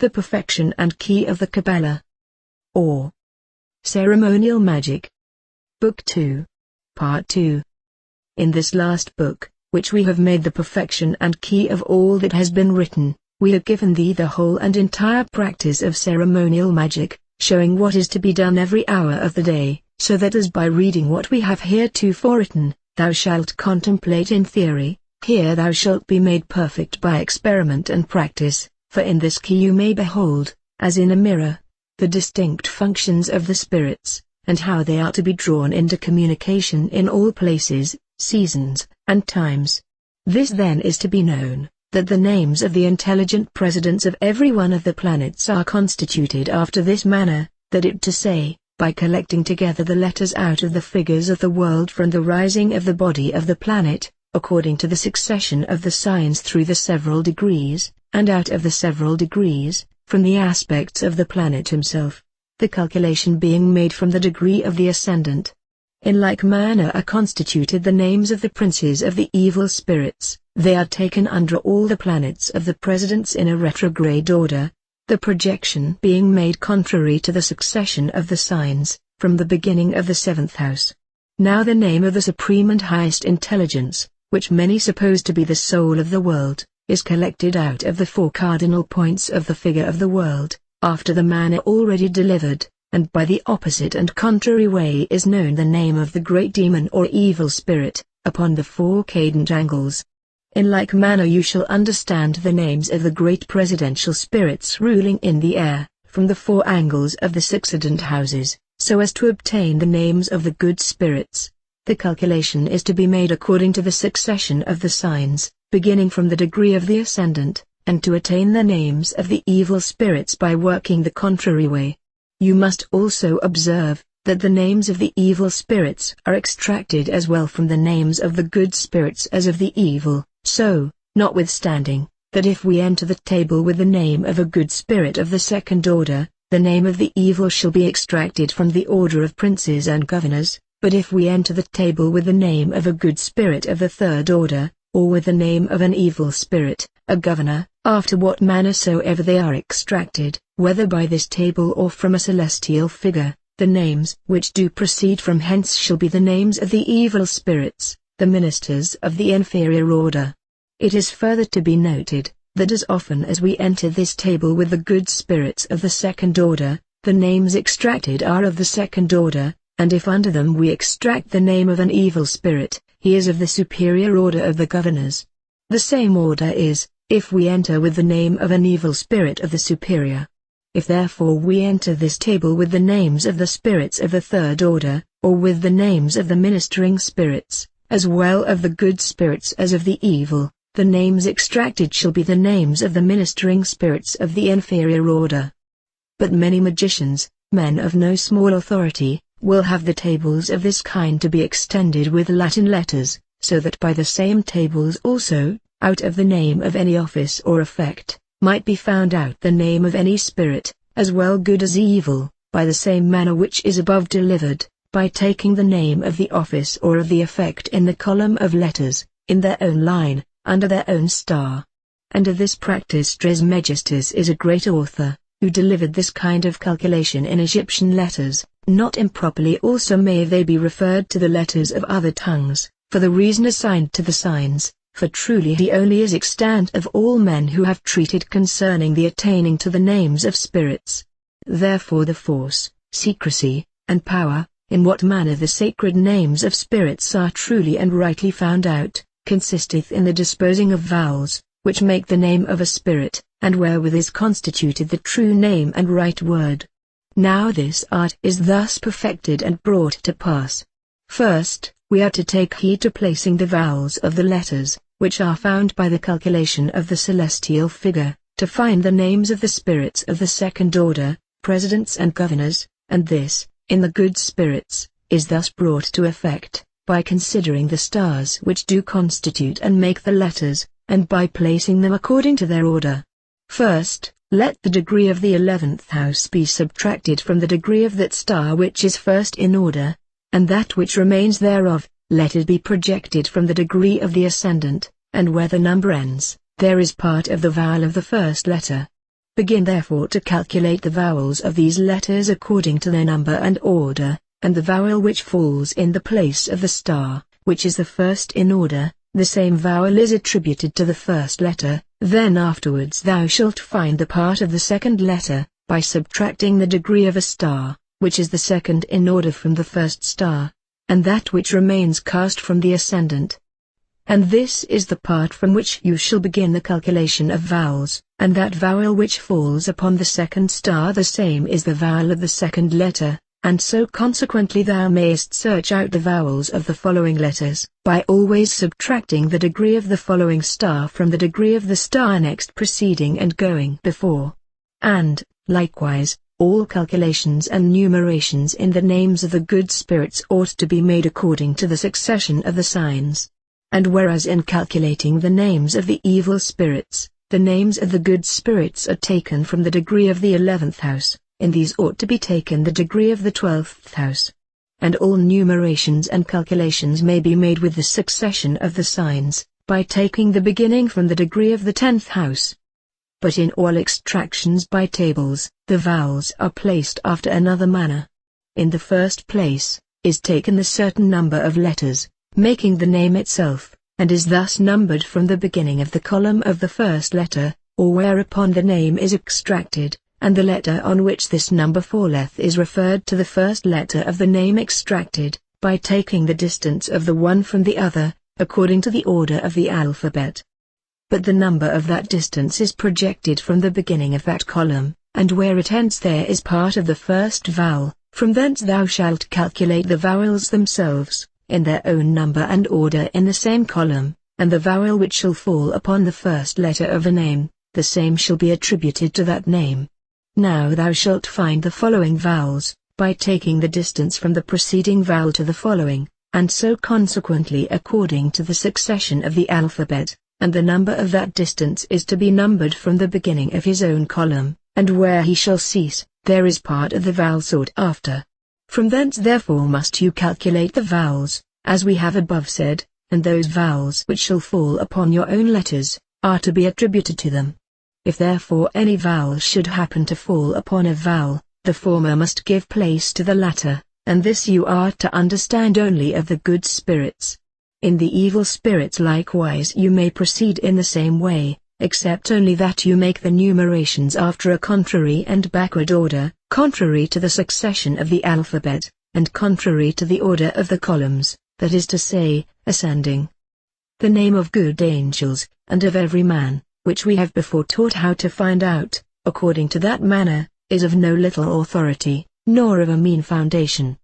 the perfection and key of the Kabbalah, or Ceremonial Magic. Book 2. Part 2. In this last book, which we have made the perfection and key of all that has been written, we have given thee the whole and entire practice of ceremonial magic, showing what is to be done every hour of the day, so that as by reading what we have heretofore written, thou shalt contemplate in theory, here thou shalt be made perfect by experiment and practice, for in this key you may behold, as in a mirror, the distinct functions of the spirits, and how they are to be drawn into communication in all places, seasons, and times. This then is to be known, that the names of the intelligent presidents of every one of the planets are constituted after this manner, that is to say, by collecting together the letters out of the figures of the world from the rising of the body of the planet, according to the succession of the signs through the several degrees, and out of the several degrees, from the aspects of the planet himself, the calculation being made from the degree of the ascendant. In like manner are constituted the names of the princes of the evil spirits, they are taken under all the planets of the presidents in a retrograde order, the projection being made contrary to the succession of the signs, from the beginning of the seventh house. Now the name of the supreme and highest intelligence, which many suppose to be the soul of the world, is collected out of the four cardinal points of the figure of the world, after the manner already delivered, and by the opposite and contrary way is known the name of the great demon or evil spirit, upon the four cadent angles. In like manner you shall understand the names of the great presidential spirits ruling in the air, from the four angles of the succedent houses, so as to obtain the names of the good spirits. The calculation is to be made according to the succession of the signs, beginning from the degree of the ascendant, and to attain the names of the evil spirits by working the contrary way. You must also observe, that the names of the evil spirits are extracted as well from the names of the good spirits as of the evil, so, notwithstanding, that if we enter the table with the name of a good spirit of the second order, the name of the evil shall be extracted from the order of princes and governors, but if we enter the table with the name of a good spirit of the third order, or with the name of an evil spirit, a governor, after what manner soever they are extracted, whether by this table or from a celestial figure, the names which do proceed from hence shall be the names of the evil spirits, the ministers of the inferior order. It is further to be noted, that as often as we enter this table with the good spirits of the second order, the names extracted are of the second order, and if under them we extract the name of an evil spirit, he is of the superior order of the governors. The same order is, if we enter with the name of an evil spirit of the superior. If therefore we enter this table with the names of the spirits of the third order, or with the names of the ministering spirits, as well of the good spirits as of the evil, the names extracted shall be the names of the ministering spirits of the inferior order. But many magicians, men of no small authority, will have the tables of this kind to be extended with Latin letters, so that by the same tables also, out of the name of any office or effect, might be found out the name of any spirit, as well good as evil, by the same manner which is above delivered, by taking the name of the office or of the effect in the column of letters, in their own line, under their own star. And of this practice Trismegistus is a great author, who delivered this kind of calculation in Egyptian letters. Not improperly also may they be referred to the letters of other tongues, for the reason assigned to the signs, for truly he only is extant of all men who have treated concerning the attaining to the names of spirits. Therefore the force, secrecy, and power, in what manner the sacred names of spirits are truly and rightly found out, consisteth in the disposing of vowels, which make the name of a spirit, and wherewith is constituted the true name and right word. Now this art is thus perfected and brought to pass. First, we are to take heed to placing the vowels of the letters, which are found by the calculation of the celestial figure, to find the names of the spirits of the second order, presidents and governors, and this, in the good spirits, is thus brought to effect, by considering the stars which do constitute and make the letters, and by placing them according to their order. First, let the degree of the 11th house be subtracted from the degree of that star which is first in order, and that which remains thereof, let it be projected from the degree of the ascendant, and where the number ends, there is part of the vowel of the first letter. begin therefore to calculate the vowels of these letters according to their number and order, and the vowel which falls in the place of the star, which is the first in order, the same vowel is attributed to the first letter. Then afterwards thou shalt find the part of the second letter, by subtracting the degree of a star, which is the second in order from the first star, and that which remains cast from the ascendant. And this is the part from which you shall begin the calculation of vowels, and that vowel which falls upon the second star the same is the vowel of the second letter, and so consequently thou mayest search out the vowels of the following letters, by always subtracting the degree of the following star from the degree of the star next preceding and going before. And, likewise, all calculations and numerations in the names of the good spirits ought to be made according to the succession of the signs. And whereas in calculating the names of the evil spirits, the names of the good spirits are taken from the degree of the 11th house, in these ought to be taken the degree of the 12th house. And all numerations and calculations may be made with the succession of the signs, by taking the beginning from the degree of the 10th house. But in all extractions by tables, the vowels are placed after another manner. In the first place, is taken the certain number of letters, making the name itself, and is thus numbered from the beginning of the column of the first letter, or whereupon the name is extracted, and the letter on which this number falleth is referred to the first letter of the name extracted, by taking the distance of the one from the other, according to the order of the alphabet. But the number of that distance is projected from the beginning of that column, and where it ends there is part of the first vowel. From thence thou shalt calculate the vowels themselves, in their own number and order in the same column, and the vowel which shall fall upon the first letter of a name, the same shall be attributed to that name. Now thou shalt find the following vowels, by taking the distance from the preceding vowel to the following, and so consequently according to the succession of the alphabet, and the number of that distance is to be numbered from the beginning of his own column, and where he shall cease, there is part of the vowel sought after. From thence therefore must you calculate the vowels, as we have above said, and those vowels which shall fall upon your own letters, are to be attributed to them. If therefore any vowel should happen to fall upon a vowel, the former must give place to the latter, and this you are to understand only of the good spirits. In the evil spirits likewise you may proceed in the same way, except only that you make the numerations after a contrary and backward order, contrary to the succession of the alphabet, and contrary to the order of the columns, that is to say, ascending. The name of good angels, and of every man, which we have before taught how to find out, according to that manner, is of no little authority, nor of a mean foundation.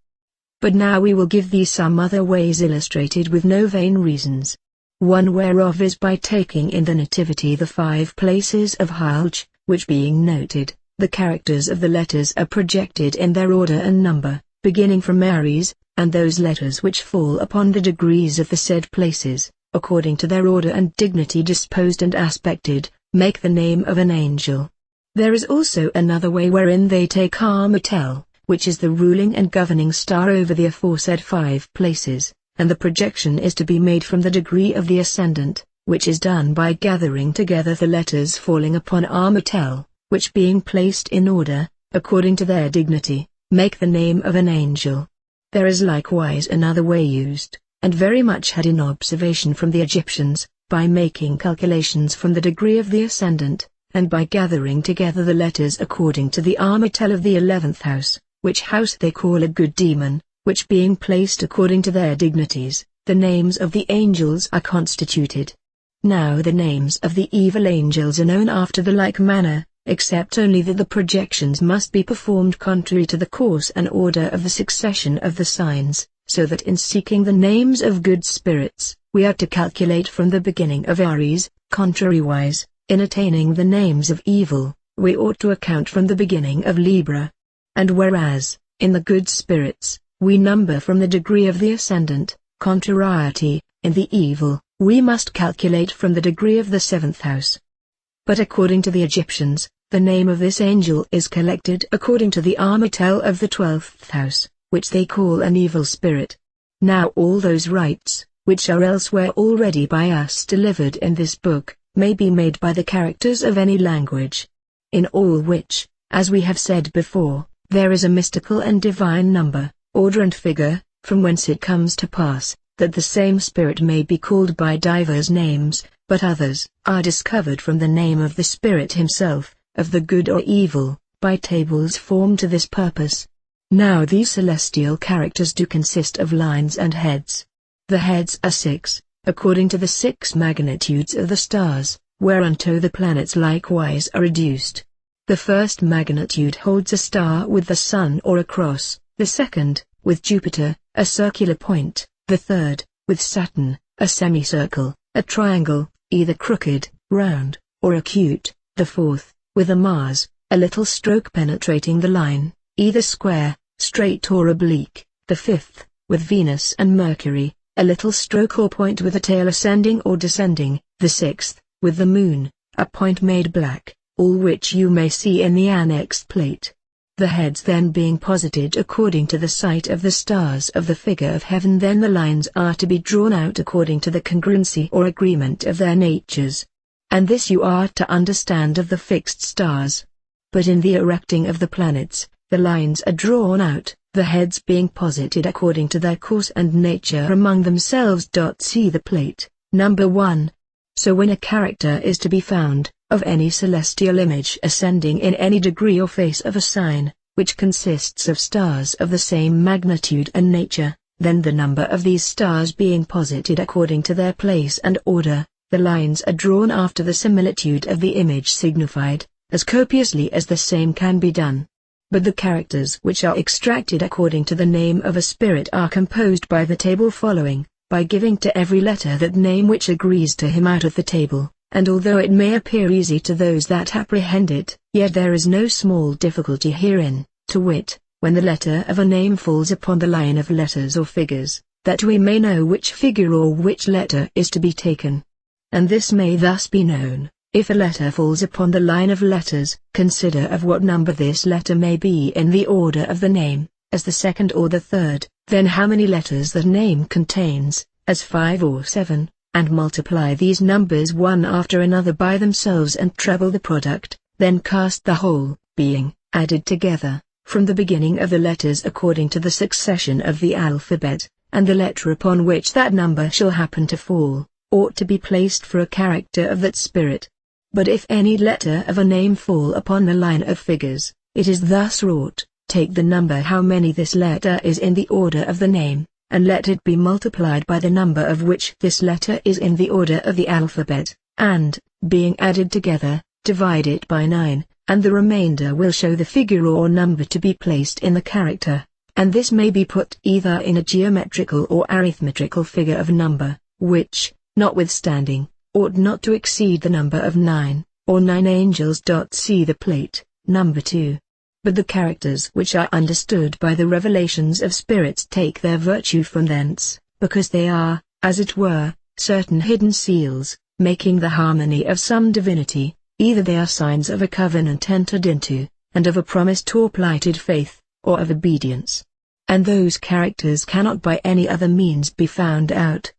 But now we will give thee some other ways illustrated with no vain reasons. One whereof is by taking in the nativity the 5 places of Alchymy, which being noted, the characters of the letters are projected in their order and number, beginning from Aries, and those letters which fall upon the degrees of the said places, according to their order and dignity disposed and aspected, make the name of an angel. There is also another way wherein they take Armatel, which is the ruling and governing star over the aforesaid 5 places, and the projection is to be made from the degree of the ascendant, which is done by gathering together the letters falling upon Armatel, which being placed in order, according to their dignity, make the name of an angel. There is likewise another way used, and very much had in observation from the Egyptians, by making calculations from the degree of the ascendant, and by gathering together the letters according to the Armatel of the 11th house, which house they call a good demon, which being placed according to their dignities, the names of the angels are constituted. Now the names of the evil angels are known after the like manner, except only that the projections must be performed contrary to the course and order of the succession of the signs, so that in seeking the names of good spirits, we are to calculate from the beginning of Aries, contrariwise, in attaining the names of evil, we ought to account from the beginning of Libra. And whereas, in the good spirits, we number from the degree of the ascendant, contrariety, in the evil, we must calculate from the degree of the 7th house. But according to the Egyptians, the name of this angel is collected according to the Armatel of the 12th house, which they call an evil spirit. Now all those rites, which are elsewhere already by us delivered in this book, may be made by the characters of any language. in all which, as we have said before, there is a mystical and divine number, order and figure, from whence it comes to pass, that the same spirit may be called by divers names, but others are discovered from the name of the spirit himself, of the good or evil, by tables formed to this purpose. Now these celestial characters do consist of lines and heads. The heads are 6, according to the 6 magnitudes of the stars, whereunto the planets likewise are reduced. The first magnitude holds a star with the sun or a cross, the second, with Jupiter, a circular point, the third, with Saturn, a semicircle, a triangle, either crooked, round, or acute, the fourth, with a Mars, a little stroke penetrating the line, either square, straight or oblique, the fifth, with Venus and Mercury, a little stroke or point with a tail ascending or descending, the sixth, with the Moon, a point made black, all which you may see in the annexed plate. The heads then being posited according to the sight of the stars of the figure of heaven, then the lines are to be drawn out according to the congruency or agreement of their natures. And this you are to understand of the fixed stars. But in the erecting of the planets, the lines are drawn out, the heads being posited according to their course and nature among themselves. See the plate, number 1. So when a character is to be found, of any celestial image ascending in any degree or face of a sign, which consists of stars of the same magnitude and nature, then the number of these stars being posited according to their place and order, the lines are drawn after the similitude of the image signified, as copiously as the same can be done. But the characters which are extracted according to the name of a spirit are composed by the table following, by giving to every letter that name which agrees to him out of the table, and although it may appear easy to those that apprehend it, yet there is no small difficulty herein, to wit, when the letter of a name falls upon the line of letters or figures, that we may know which figure or which letter is to be taken. And this may thus be known: if a letter falls upon the line of letters, consider of what number this letter may be in the order of the name, as the second or the third, then how many letters that name contains, as 5 or 7, and multiply these numbers one after another by themselves and treble the product, then cast the whole, being added together, from the beginning of the letters according to the succession of the alphabet, and the letter upon which that number shall happen to fall, ought to be placed for a character of that spirit. But if any letter of a name fall upon the line of figures, it is thus wrought: take the number how many this letter is in the order of the name, and let it be multiplied by the number of which this letter is in the order of the alphabet, and, being added together, divide it by 9, and the remainder will show the figure or number to be placed in the character, and this may be put either in a geometrical or arithmetical figure of number, which, notwithstanding, ought not to exceed the number of 9, or 9 angels. See the plate, number 2. But the characters which are understood by the revelations of spirits take their virtue from thence, because they are, as it were, certain hidden seals, making the harmony of some divinity. Either they are signs of a covenant entered into, and of a promised or plighted faith, or of obedience. And those characters cannot by any other means be found out.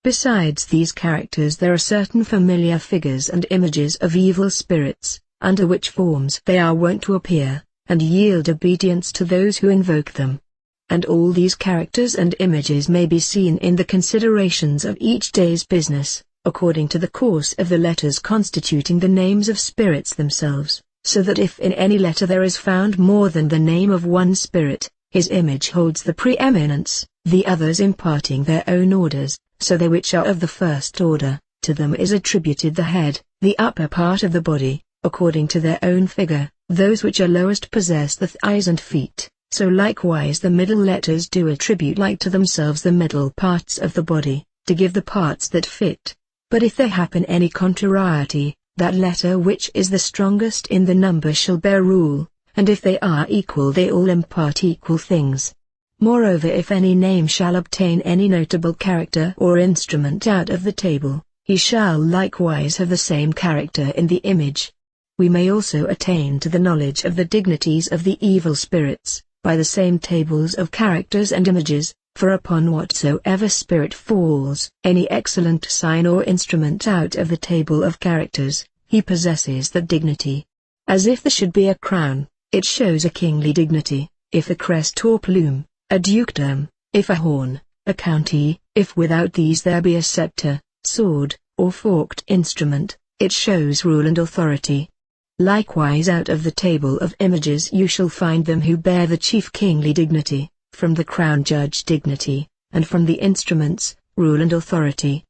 Besides these characters there are certain familiar figures and images of evil spirits, under which forms they are wont to appear, and yield obedience to those who invoke them. And all these characters and images may be seen in the considerations of each day's business, according to the course of the letters constituting the names of spirits themselves, so that if in any letter there is found more than the name of one spirit, his image holds the preeminence, the others imparting their own orders, so they which are of the first order, to them is attributed the head, the upper part of the body, according to their own figure, those which are lowest possess the thighs and feet, so likewise the middle letters do attribute like to themselves the middle parts of the body, to give the parts that fit. But if there happen any contrariety, that letter which is the strongest in the number shall bear rule, and if they are equal they all impart equal things. Moreover, if any name shall obtain any notable character or instrument out of the table, he shall likewise have the same character in the image. We may also attain to the knowledge of the dignities of the evil spirits, by the same tables of characters and images, for upon whatsoever spirit falls any excellent sign or instrument out of the table of characters, he possesses that dignity. as if there should be a crown, it shows a kingly dignity, if a crest or plume, a dukedom, if a horn, a county, if without these there be a scepter, sword, or forked instrument, it shows rule and authority. Likewise out of the table of images you shall find them who bear the chief kingly dignity, from the crown judge dignity, and from the instruments, rule and authority.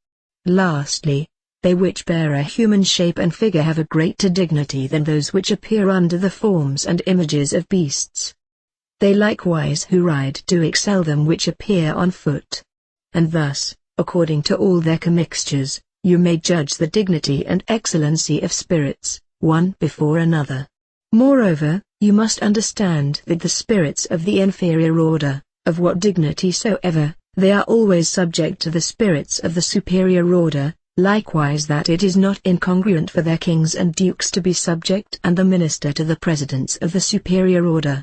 Lastly, they which bear a human shape and figure have a greater dignity than those which appear under the forms and images of beasts. They likewise who ride do excel them which appear on foot. And thus, according to all their commixtures, you may judge the dignity and excellency of spirits, one before another. Moreover, you must understand that the spirits of the inferior order, of what dignity soever, they are always subject to the spirits of the superior order, likewise that it is not incongruent for their kings and dukes to be subject and the minister to the presidents of the superior order.